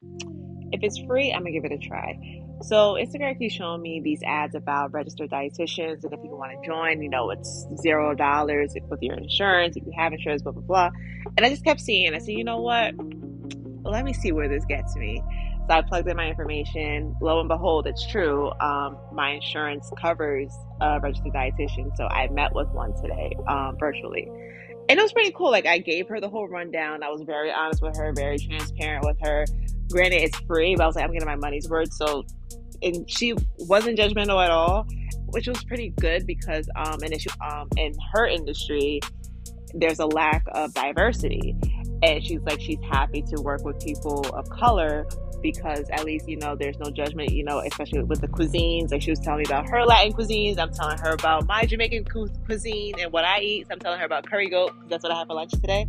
If it's free, I'm gonna give it a try. So Instagram keeps showing me these ads about registered dietitians, and if you want to join, it's $0 with your insurance if you have insurance, blah blah blah. And I just kept seeing. I said, you know what? Let me see where this gets me. So I plugged in my information. Lo and behold, it's true. My insurance covers a registered dietitian, so I met with one today, virtually, and it was pretty cool. Like I gave her the whole rundown. I was very honest with her, very transparent with her. Granted, it's free, but I was like, I'm getting my money's worth. So, and she wasn't judgmental at all, which was pretty good because in her industry, there's a lack of diversity. And she's like, she's happy to work with people of color because at least, there's no judgment, especially with the cuisines. Like she was telling me about her Latin cuisines. I'm telling her about my Jamaican cuisine and what I eat. So I'm telling her about curry goat because that's what I had for lunch today.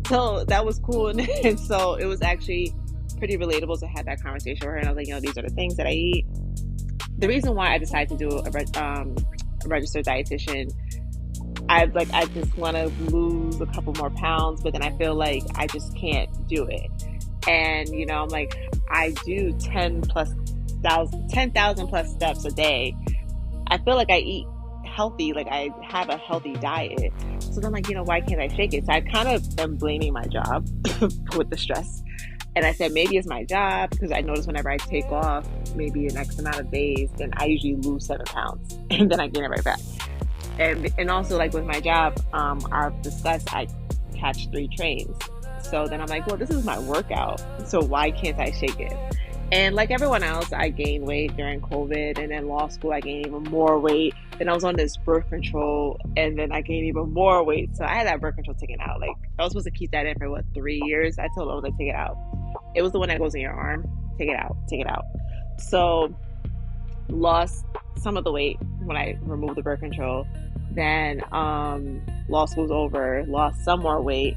So that was cool. And so it was actually pretty relatable to have that conversation with her. And I was like, these are the things that I eat. The reason why I decided to do a registered dietitian, I just want to lose a couple more pounds, but then I feel like I just can't do it. And I'm like, I do 10,000 plus steps a day. I feel like I eat healthy, like I have a healthy diet. So then I'm like, why can't I shake it? So I kind of am blaming my job with the stress. And I said, maybe it's my job because I notice whenever I take off maybe an X amount of days, then I usually lose 7 pounds and then I gain it right back. And also like with my job, I've discussed I catch 3 trains. So then I'm like, well, this is my workout. So why can't I shake it? And like everyone else, I gained weight during COVID, and then law school, I gained even more weight. Then I was on this birth control, and then I gained even more weight. So I had that birth control taken out. Like I was supposed to keep that in for what, 3 years? I told them I was like, take it out. It was the one that goes in your arm. Take it out. Take it out. So lost some of the weight when I removed the birth control. Then law school's over, lost some more weight.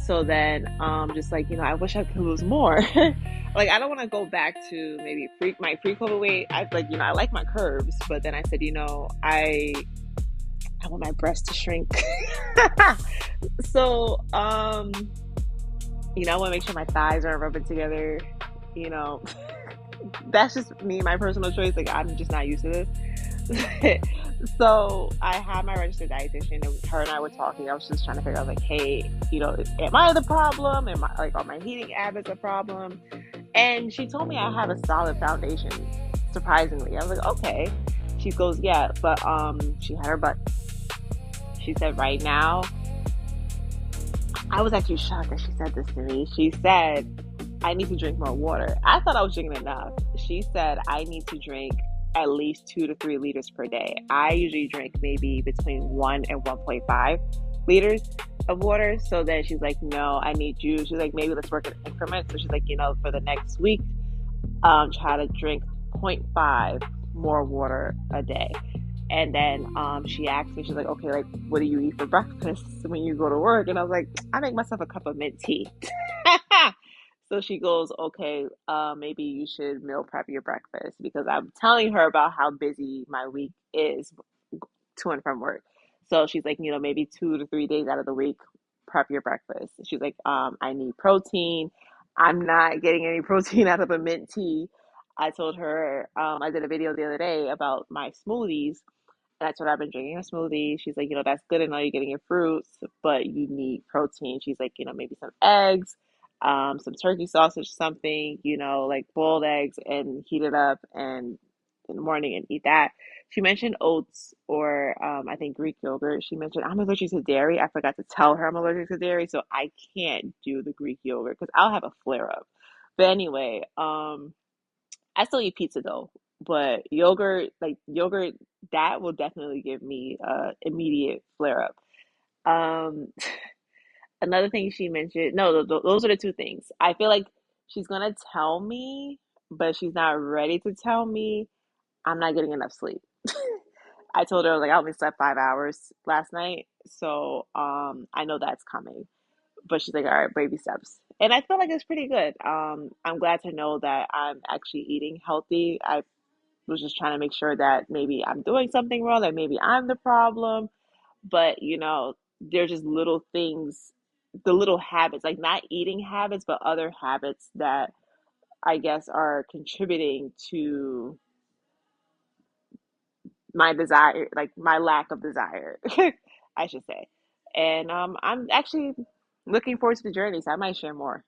So then just like, I wish I could lose more. Like I don't want to go back to maybe my pre-COVID weight. I like, I like my curves, but then I said, I want my breasts to shrink. So I want to make sure my thighs aren't rubbing together, you know. That's just me, my personal choice. Like I'm just not used to this. So I had my registered dietitian, and her and I were talking. I was just trying to figure out, like, hey, am I the problem? Am I like, are my eating habits a problem? And she told me I have a solid foundation. Surprisingly, I was like, okay. She goes, yeah, but she had her butt. She said, right now, I was actually shocked that she said this to me. She said, I need to drink more water. I thought I was drinking enough. She said, I need to drink at least 2 to 3 liters per day. I usually drink maybe between 1 and 1.5 liters of water. So then she's like, no, I need you. She's like, maybe let's work in increments. So she's like, for the next week, try to drink point 0.5 more water a day. And then she asked me, she's like, okay, like, what do you eat for breakfast when you go to work? And I was like, I make myself a cup of mint tea. So she goes, okay, maybe you should meal prep your breakfast because I'm telling her about how busy my week is to and from work. So she's like, maybe 2 to 3 days out of the week, prep your breakfast. She's like, I need protein. I'm not getting any protein out of a mint tea. I told her, I did a video the other day about my smoothies. And I told her I've been drinking a smoothie. She's like, that's good and all, you're getting your fruits, but you need protein. She's like, maybe some eggs, some turkey sausage, something, like boiled eggs and heat it up and in the morning and eat that. She mentioned oats or I think Greek yogurt. She mentioned I'm allergic to dairy. I forgot to tell her I'm allergic to dairy, so I can't do the Greek yogurt because I'll have a flare up. But anyway, I still eat pizza though, but yogurt, that will definitely give me immediate flare up. Um, Another thing she mentioned, no, those are the 2 things. I feel like she's gonna tell me, but she's not ready to tell me. I'm not getting enough sleep. I told her like I only slept 5 hours last night, so I know that's coming. But she's like, all right, baby steps. And I feel like it's pretty good. I'm glad to know that I'm actually eating healthy. I was just trying to make sure that maybe I'm doing something wrong, that maybe I'm the problem. But, they're just little things, the little habits, like not eating habits, but other habits that I guess, are contributing to my desire, like my lack of desire, I should say. And I'm actually looking forward to the journey, so I might share more.